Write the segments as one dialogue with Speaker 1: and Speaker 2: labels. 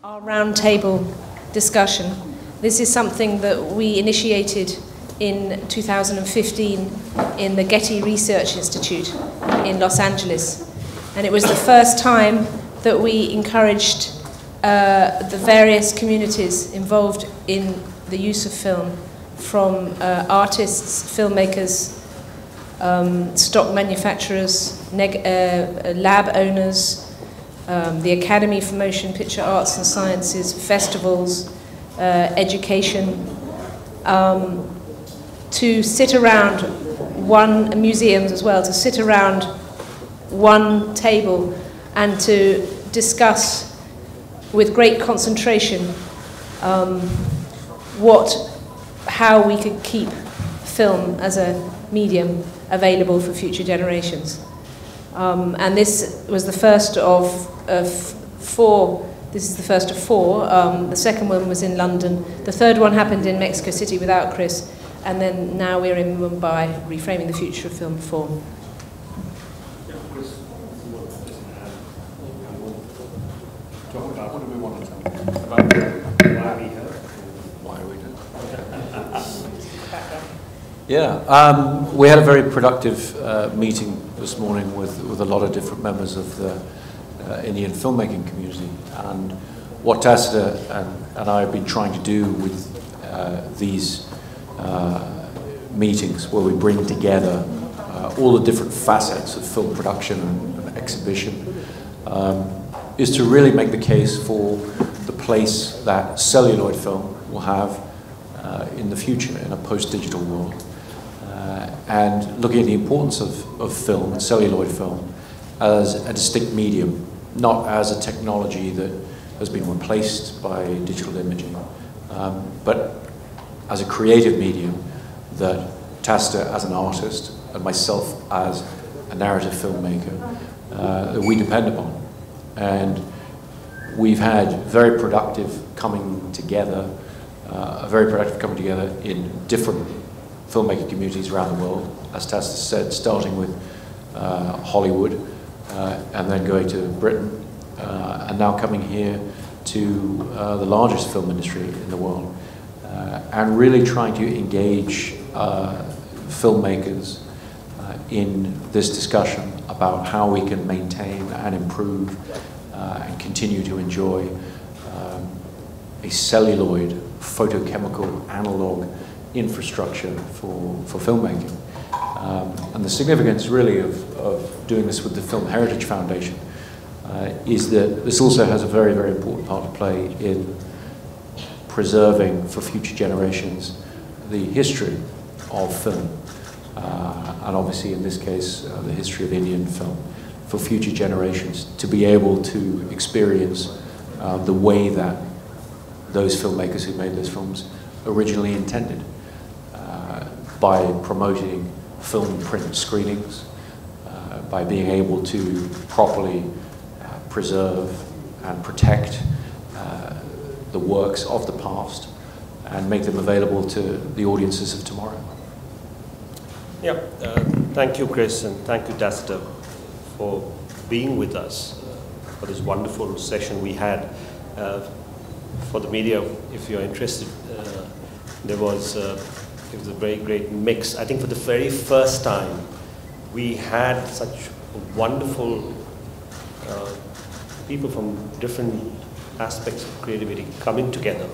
Speaker 1: our roundtable discussion. This is something that we initiated in 2015 in the Getty Research Institute in Los Angeles. And it was the first time that we encouraged the various communities involved in the use of film, from artists, filmmakers, stock manufacturers, lab owners, the Academy for Motion Picture Arts and Sciences, festivals, education, to sit around museums as well, to sit around one table and to discuss with great concentration how we could keep film as a medium available for future generations. And this was the first of four. This is the first of four. The second one was in London. The third one happened in Mexico City without Chris. And then now we're in Mumbai, reframing the future of film form.
Speaker 2: What do we want to tell about why we here? Why are we here?
Speaker 3: Yeah, we had a very productive meeting this morning with a lot of different members of the Indian filmmaking community. And what Tacita and I have been trying to do with these meetings, where we bring together all the different facets of film production and exhibition, is to really make the case for the place that celluloid film will have in the future, in a post-digital world. And looking at the importance of film and celluloid film as a distinct medium, not as a technology that has been replaced by digital imaging, but as a creative medium that Tacita as an artist and myself as a narrative filmmaker that we depend upon. And we've had very productive coming together, in different filmmaking communities around the world, as Tacita said, starting with Hollywood, and then going to Britain, and now coming here to the largest film industry in the world, and really trying to engage filmmakers in this discussion about how we can maintain and improve and continue to enjoy a celluloid photochemical analog infrastructure for filmmaking. And the significance really of doing this with the Film Heritage Foundation is that this also has a very, very important part to play in preserving for future generations the history of film, and obviously in this case the history of Indian film, for future generations to be able to experience the way that those filmmakers who made those films originally intended, by promoting film print screenings, by being able to properly preserve and protect the works of the past and make them available to the audiences of tomorrow.
Speaker 2: Yeah, thank you, Chris, and thank you, Tacita, for being with us for this wonderful session we had. For the media, if you're interested, it was a very great mix. I think for the very first time, we had such wonderful people from different aspects of creativity coming together.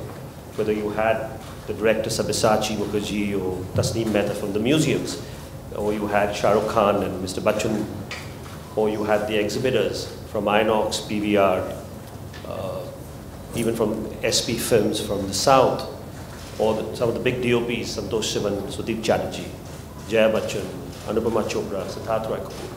Speaker 2: Whether you had the director Sabyasachi Mukherjee or Tasneem Mehta from the museums, or you had Shah Rukh Khan and Mr. Bachchan, or you had the exhibitors from Inox, PVR, even from SP Films from the South, or some of the big DOPs, Santosh Sivan, Sudeep Chatterjee, Jaya Bachchan, Anupama Chopra, Siddharth Roy Kapoor.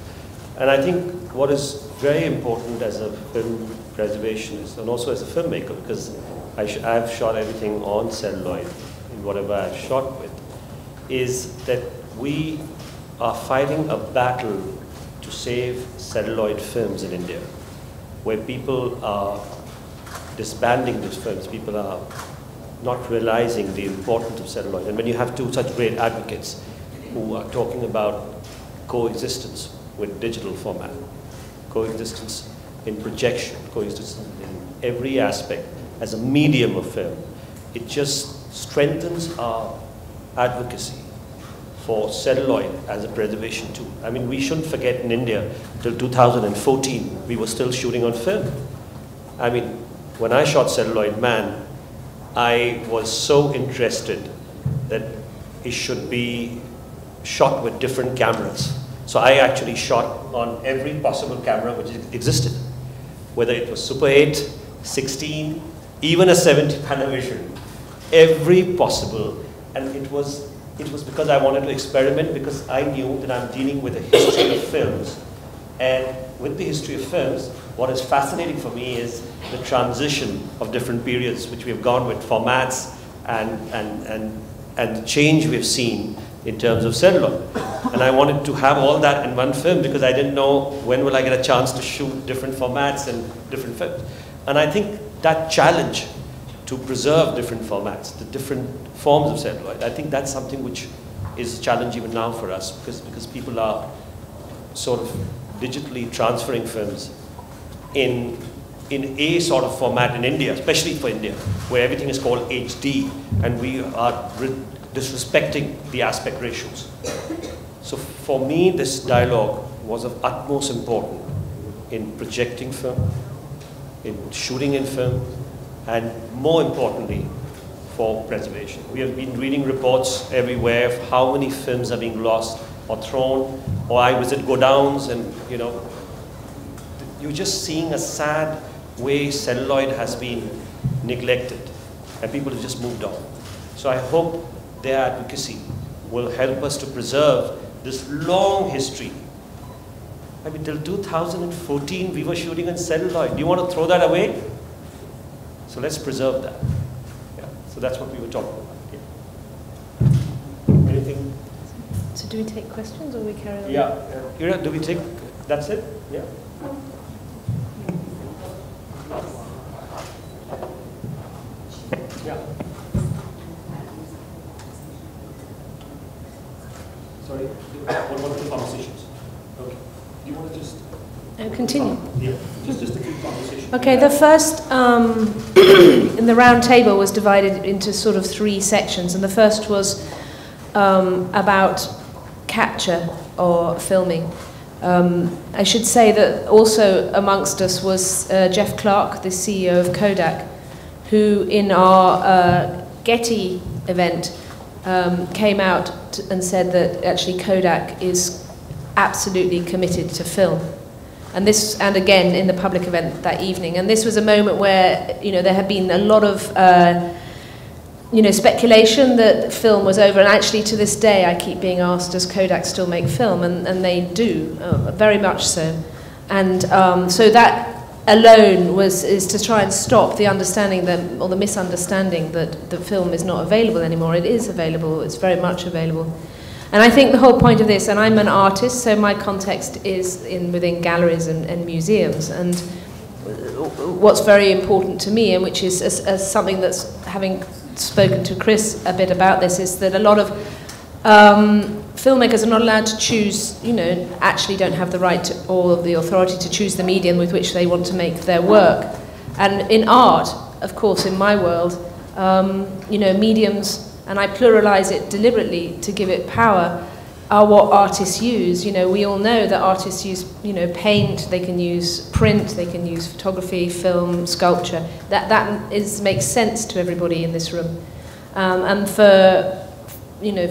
Speaker 2: And I think what is very important as a film preservationist and also as a filmmaker, because I've shot everything on celluloid in whatever I've shot with, is that we are fighting a battle to save celluloid films in India, where people are disbanding these films. People are not realizing the importance of celluloid. And when you have two such great advocates who are talking about coexistence with digital format, coexistence in projection, coexistence in every aspect, as a medium of film, it just strengthens our advocacy for celluloid as a preservation tool. I mean, we shouldn't forget in India, till 2014, we were still shooting on film. I mean, when I shot Celluloid Man, I was so interested that it should be shot with different cameras. So I actually shot on every possible camera which existed, whether it was Super 8, 16, even a 70 Panavision, every possible. And it was because I wanted to experiment, because I knew that I'm dealing with a history of films. And with the history of films, what is fascinating for me is the transition of different periods which we have gone with formats and the change we've seen in terms of celluloid. And I wanted to have all that in one film because I didn't know when will I get a chance to shoot different formats and different films. And I think that challenge to preserve different formats, the different forms of celluloid, I think that's something which is a challenge even now for us, because people are sort of digitally transferring films in a sort of format in India, especially for India, where everything is called HD, and we are disrespecting the aspect ratios. So for me, this dialogue was of utmost importance in projecting film, in shooting in film, and more importantly, for preservation. We have been reading reports everywhere of how many films are being lost or thrown, or I visit go-downs, and you know, you're just seeing a sad way celluloid has been neglected, and people have just moved on. So I hope their advocacy will help us to preserve this long history. I mean, till 2014, we were shooting on celluloid. Do you want to throw that away? So let's preserve that. Yeah. So that's what we were talking about. Yeah. Anything?
Speaker 1: So do we take questions or we carry on?
Speaker 2: Yeah. Do we take, that's it? Yeah. Yeah. Sorry, what about the conversations? Okay. Do you want to just...
Speaker 1: continue.
Speaker 2: Yeah, just a quick conversation.
Speaker 1: Okay, the first in the round table was divided into sort of three sections, and the first was about capture or filming. I should say that also amongst us was Jeff Clark, the CEO of Kodak, who in our Getty event came out and said that actually Kodak is absolutely committed to film. And this, and again in the public event that evening. And this was a moment where, you know, there had been a lot of, you know, speculation that film was over. And actually to this day I keep being asked, does Kodak still make film? And they do, very much so. And so that alone is to try and stop the understanding that, or the misunderstanding that the film is not available anymore. It is available, it's very much available. And I think the whole point of this, and I'm an artist, so my context is within galleries and museums, and what's very important to me, and which is as something that's, having spoken to Chris a bit about this, is that a lot of filmmakers are not allowed to choose, you know, actually don't have the right to, or the authority to choose the medium with which they want to make their work. And in art, of course, in my world, you know, mediums, and I pluralize it deliberately to give it power, are what artists use. You know, we all know that artists use, you know, paint, they can use print, they can use photography, film, sculpture. That makes sense to everybody in this room. And for, you know,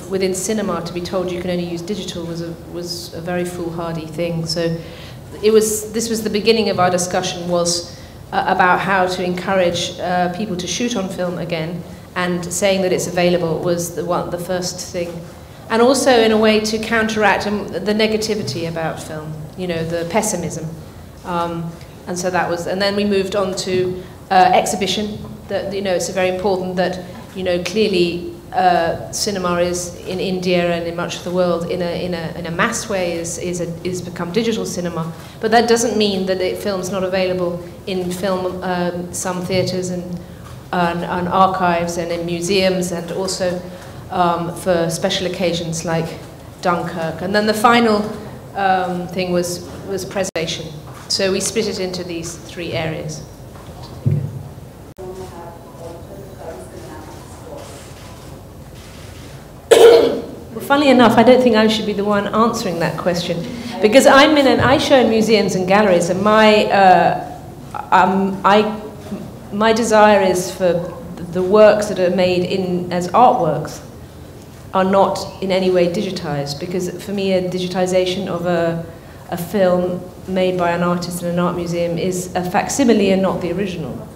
Speaker 1: within cinema to be told you can only use digital was a very foolhardy thing. So this was the beginning of our discussion, was about how to encourage people to shoot on film again, and saying that it's available was the first thing. And also in a way to counteract the negativity about film, you know, the pessimism. And so that was, and then we moved on to exhibition. That, you know, it's very important that, you know, clearly cinema is in India and in much of the world in a mass way is become digital cinema. But that doesn't mean that film's not available in film, some theatres and archives and in museums, and also for special occasions like Dunkirk. And then the final thing was preservation. So we split it into these three areas. funnily enough, I don't think I should be the one answering that question, because I show in museums and galleries, and my desire is for the works that are made as artworks are not in any way digitized, because for me a digitization of a film made by an artist in an art museum is a facsimile and not the original.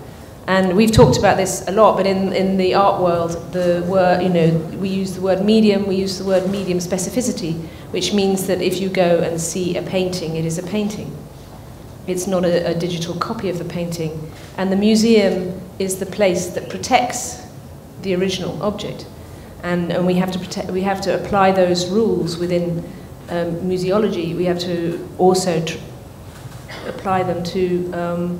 Speaker 1: And we've talked about this a lot, but in the art world, the word, we use the word medium, we use the word medium specificity, which means that if you go and see a painting, it is a painting. It's not a digital copy of the painting. And the museum is the place that protects the original object. And we have to apply those rules within museology. We have to also apply them to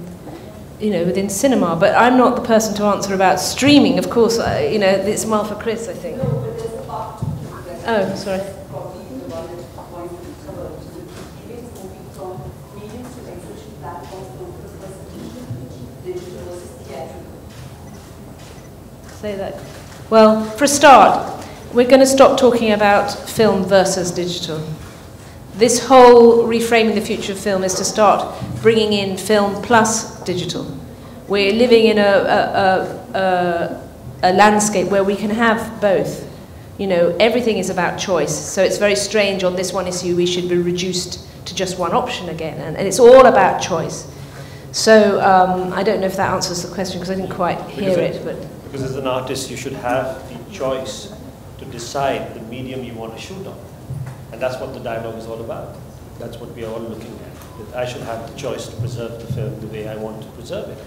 Speaker 1: within cinema. But I'm not the person to answer about streaming. Of course, it's more for Chris, I think.
Speaker 4: No, but there's a part to that.
Speaker 1: Oh, sorry.
Speaker 4: Probably the one that points to cover to the events moving from mediums to exhibition platforms to digital versus theatrical.
Speaker 1: Say that. Well, for a start, we're going to stop talking about film versus digital. This whole reframing the future of film is to start bringing in film plus digital. We're living in a landscape where we can have both. Everything is about choice. So it's very strange on this one issue we should be reduced to just one option again. And it's all about choice. So I don't know if that answers the question because I didn't quite hear it.
Speaker 2: Because as an artist, you should have the choice to decide the medium you want to shoot on. And that's what the dialogue is all about. That's what we are all looking at. That I should have the choice to preserve the film the way I want to preserve it.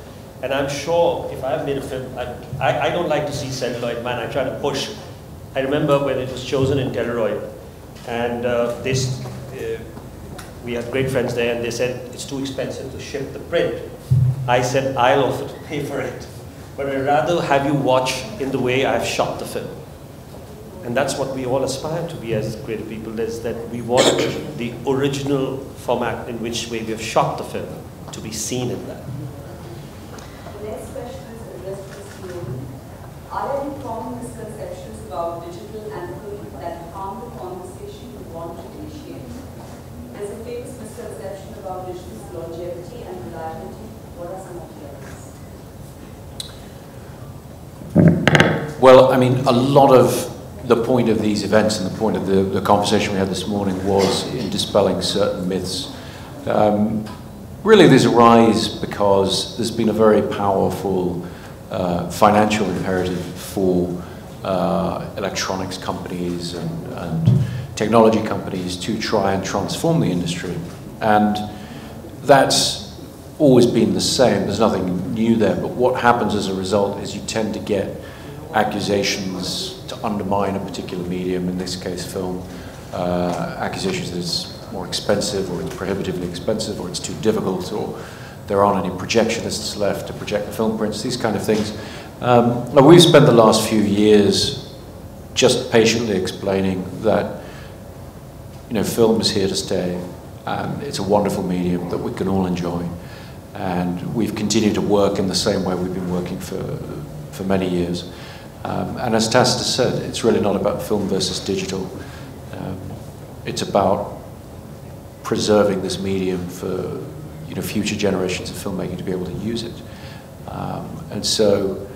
Speaker 2: And I'm sure if I've made a film, I don't like to see celluloid, man. I try to push. I remember when it was chosen in Celluloid, and we had great friends there, and they said, it's too expensive to ship the print. I said, I'll offer to pay for it. But I'd rather have you watch in the way I've shot the film. And that's what we all aspire to be as creative people, is that we want the original format in which way we have shot the film to be seen in that.
Speaker 4: The next question is addressed to Mr. Nolan. Are there any common misconceptions about digital and film that harm the conversation you want to initiate? There's a famous misconception about digital's longevity and reliability. What are some of the others?
Speaker 3: Well, I mean, a lot of the point of these events and the point of the conversation we had this morning was in dispelling certain myths. Really, these arise because there's been a very powerful financial imperative for electronics companies and technology companies to try and transform the industry. And that's always been the same. There's nothing new there. But what happens as a result is you tend to get accusations to undermine a particular medium, in this case film, accusations that it's more expensive or it's prohibitively expensive or it's too difficult or there aren't any projectionists left to project the film prints, these kind of things. We've spent the last few years just patiently explaining that film is here to stay and it's a wonderful medium that we can all enjoy, and we've continued to work in the same way we've been working for many years. And as Tacita said, it's really not about film versus digital. It's about preserving this medium for future generations of filmmaking to be able to use it. And so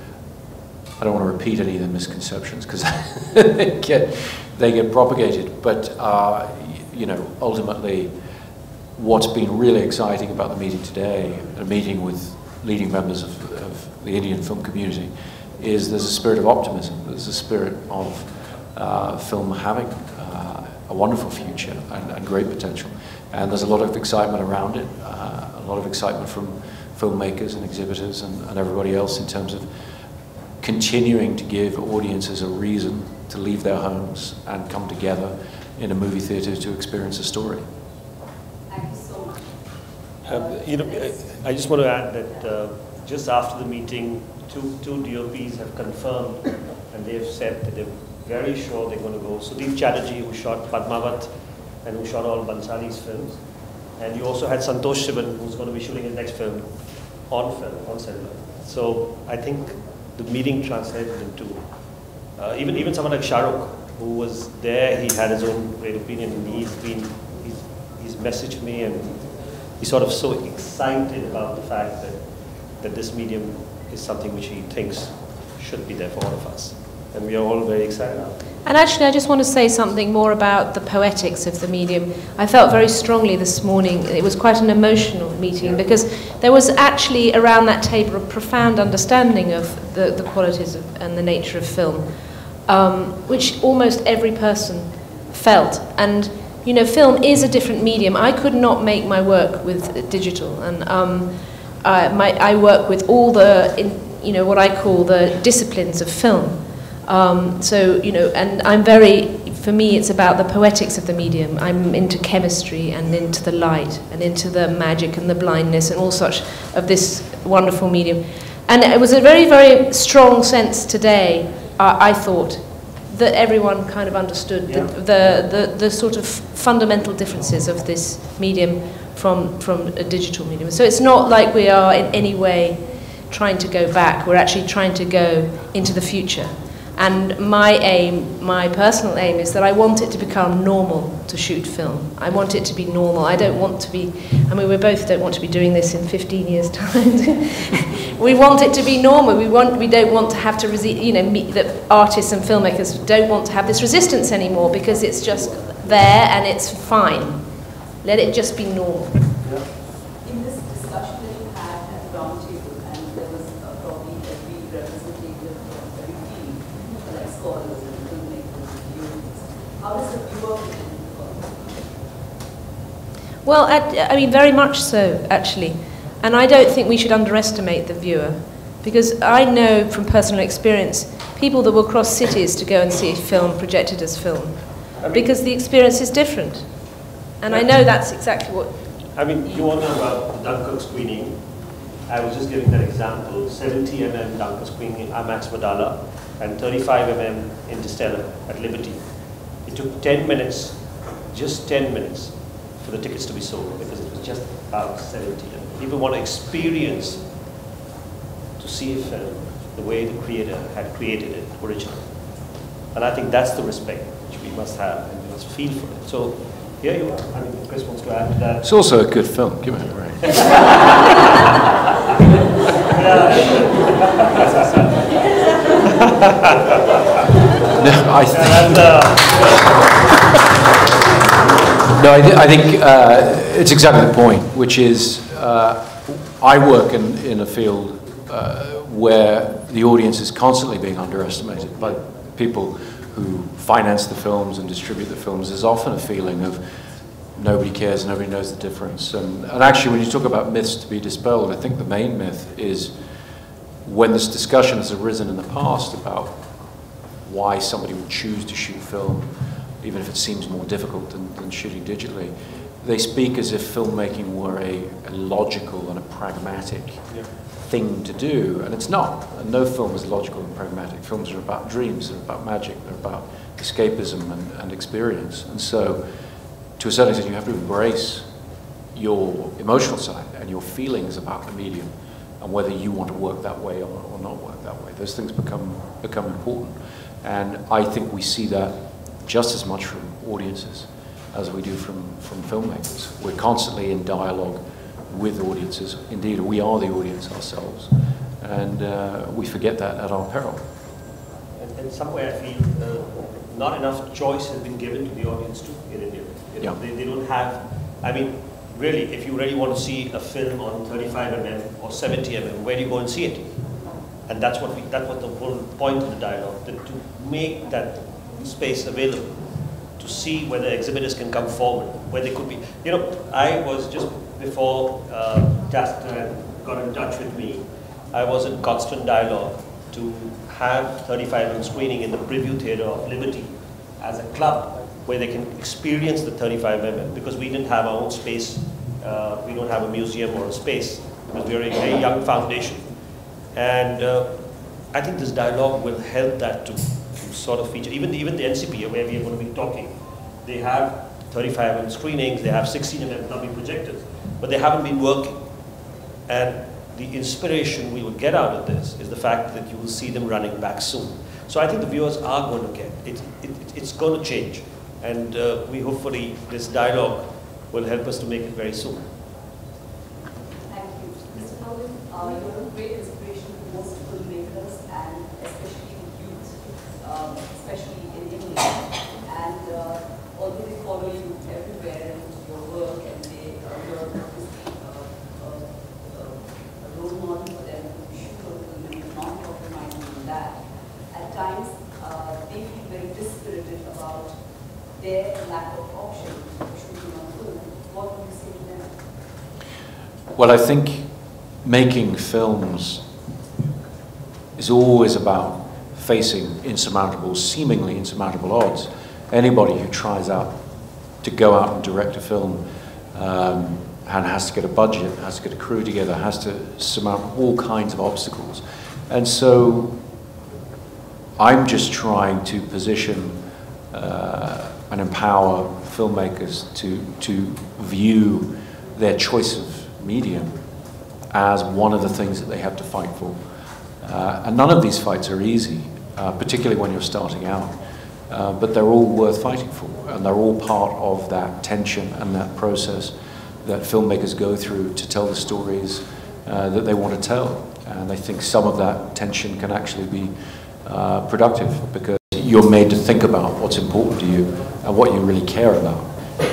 Speaker 3: I don't want to repeat any of the misconceptions because they get propagated. But ultimately, what's been really exciting about the meeting today, a meeting with leading members of the Indian film community, is there's a spirit of optimism. There's a spirit of film having a wonderful future and great potential. And there's a lot of excitement around it, a lot of excitement from filmmakers and exhibitors and everybody else in terms of continuing to give audiences a reason to leave their homes and come together in a movie theatre to experience a story.
Speaker 4: Thank you so much.
Speaker 2: I just want to add that just after the meeting, two DOPs have confirmed, and they've said that they're very sure they're going to go. Sudeep Chatterjee, who shot Padmavat and who shot all Bansali's films, and you also had Santosh Sivan, who's going to be shooting his next film on celluloid. So I think the meeting translated into even someone like Shah Rukh, who was there, he had his own great opinion, and he's messaged me, and he's sort of so excited about the fact that this medium is something which he thinks should be there for all of us. And we are all very excited about it.
Speaker 1: And actually, I just want to say something more about the poetics of the medium. I felt very strongly this morning, it was quite an emotional meeting, because there was actually around that table a profound understanding of the qualities and the nature of film, which almost every person felt. And, you know, film is a different medium. I could not make my work with digital, and I work with all the, you know, what I call the disciplines of film. So, you know, and for me, it's about the poetics of the medium. I'm into chemistry and into the light and into the magic and the blindness and all such of this wonderful medium. And it was a very, very strong sense today, I thought, that everyone kind of understood the sort of fundamental differences of this medium from a digital medium. So it's not like we are in any way trying to go back. We're actually trying to go into the future. And my personal aim is that I want it to become normal to shoot film. I want it to be normal. I don't want to be, I mean, we both don't want to be doing this in 15 years' time. We want it to be normal. We don't want to have to, you know, the artists and filmmakers don't want to have this resistance anymore, because it's just there and it's fine. Let it just be normal.
Speaker 4: In this discussion that you had at the round table, and there was probably every representative of every field, like scholars and filmmakers and viewers, how does the viewer fit in?
Speaker 1: Well, I mean, very much so, actually. And I don't think we should underestimate the viewer, because I know from personal experience people that will cross cities to go and see a film projected as film, because the experience is different. And I know that's exactly what...
Speaker 2: I mean, you all know about the Dunkirk screening. I was just giving that example. 70mm Dunkirk screening, IMAX Madala, and 35mm Interstellar at Liberty. It took 10 minutes, just 10 minutes, for the tickets to be sold, because it was just about 70. And people want to experience, to see a film the way the creator had created it originally. And I think that's the respect which we must have, and we must feel for it. So here you are. I mean, Chris wants to add to that.
Speaker 3: It's also a good film. Give it a break. No, I think it's exactly the point, which is I work in a field where the audience is constantly being underestimated by people who finance the films and distribute the films. There's often a feeling of nobody cares, nobody knows the difference. And actually, when you talk about myths to be dispelled, I think the main myth is when this discussion has arisen in the past about why somebody would choose to shoot film, even if it seems more difficult than shooting digitally, they speak as if filmmaking were a logical and a pragmatic thing to do, and it's not. And no film is logical and pragmatic. Films are about dreams, they're about magic, they're about escapism and experience. And so, to a certain extent, you have to embrace your emotional side and your feelings about the medium, and whether you want to work that way or not work that way. Those things become important. And I think we see that just as much from audiences as we do from filmmakers. We're constantly in dialogue with audiences. Indeed, we are the audience ourselves. And we forget that at our peril.
Speaker 2: And somewhere I feel not enough choice has been given to the audience too in India. You know, they don't have, I mean, really, if you really want to see a film on 35mm or 70mm, where do you go and see it? And that's what the whole point of the dialogue, that to make that space available, to see whether exhibitors can come forward, where they could be. You know, I was just before Tacita got in touch with me, I was in constant dialogue to have 35mm screening in the preview theater of Liberty as a club where they can experience the 35mm, because we didn't have our own space. We don't have a museum or a space, because we are a very young foundation. And I think this dialogue will help that to sort of feature. Even the NCP, where we are going to be talking, they have 35mm screenings, they have 16mm clubbing projectors, but they haven't been working. And the inspiration we will get out of this is the fact that you will see them running back soon. So I think the viewers are going to get it. It's going to change, and we hopefully this dialogue will help us to make it very soon.
Speaker 4: Thank you. Mr. Nolan, you're a great inspiration to most filmmakers and especially youth, especially in India. And although they follow you everywhere and your work, and you're obviously a role model for them to shoot a film and not compromising on that, at times they feel very dispirited about their lack of option for shooting on film. What would you say to them?
Speaker 3: Well, I think making films is always about facing insurmountable, seemingly insurmountable odds. Anybody who tries out to go out and direct a film and has to get a budget, has to get a crew together, has to surmount all kinds of obstacles. And so I'm just trying to position and empower filmmakers to view their choice of medium as one of the things that they have to fight for. And none of these fights are easy, particularly when you're starting out, but they're all worth fighting for, and they're all part of that tension and that process that filmmakers go through to tell the stories that they want to tell. And I think some of that tension can actually be productive, because you're made to think about what's important to you and what you really care about.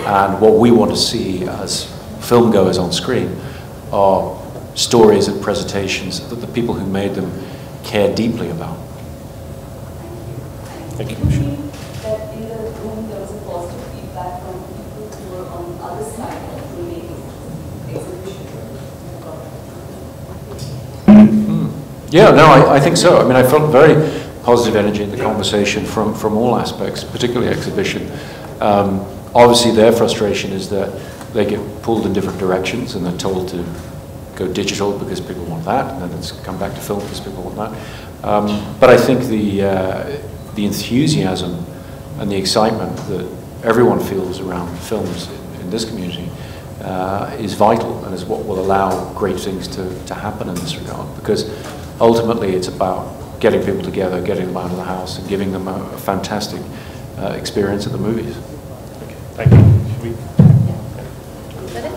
Speaker 3: And what we want to see as film goers on screen are stories and presentations that the people who made them care deeply about.
Speaker 2: Thank you.
Speaker 4: Do you mean that in the room there was a positive feedback from people who were on the other side of the main exhibition?
Speaker 3: Yeah, no, I think so. I mean, I felt very positive energy in the conversation from all aspects, particularly exhibition. Obviously, their frustration is that they get pulled in different directions and they're told to go digital because people want that, and then it's come back to film because people want that. But I think the enthusiasm and the excitement that everyone feels around films in this community is vital, and is what will allow great things to happen in this regard, because ultimately it's about getting people together, getting them out of the house, and giving them a fantastic experience at the movies.
Speaker 2: Okay. Thank you.
Speaker 1: Is that it?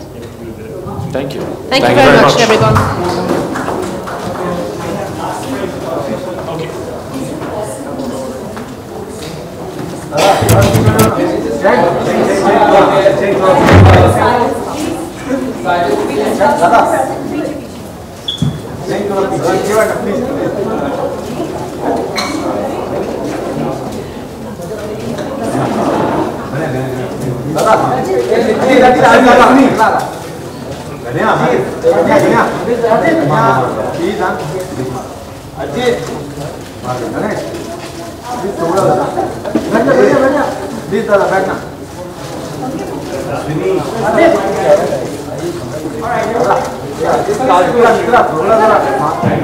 Speaker 3: Thank you.
Speaker 1: Thank you very much, everyone.
Speaker 5: All right.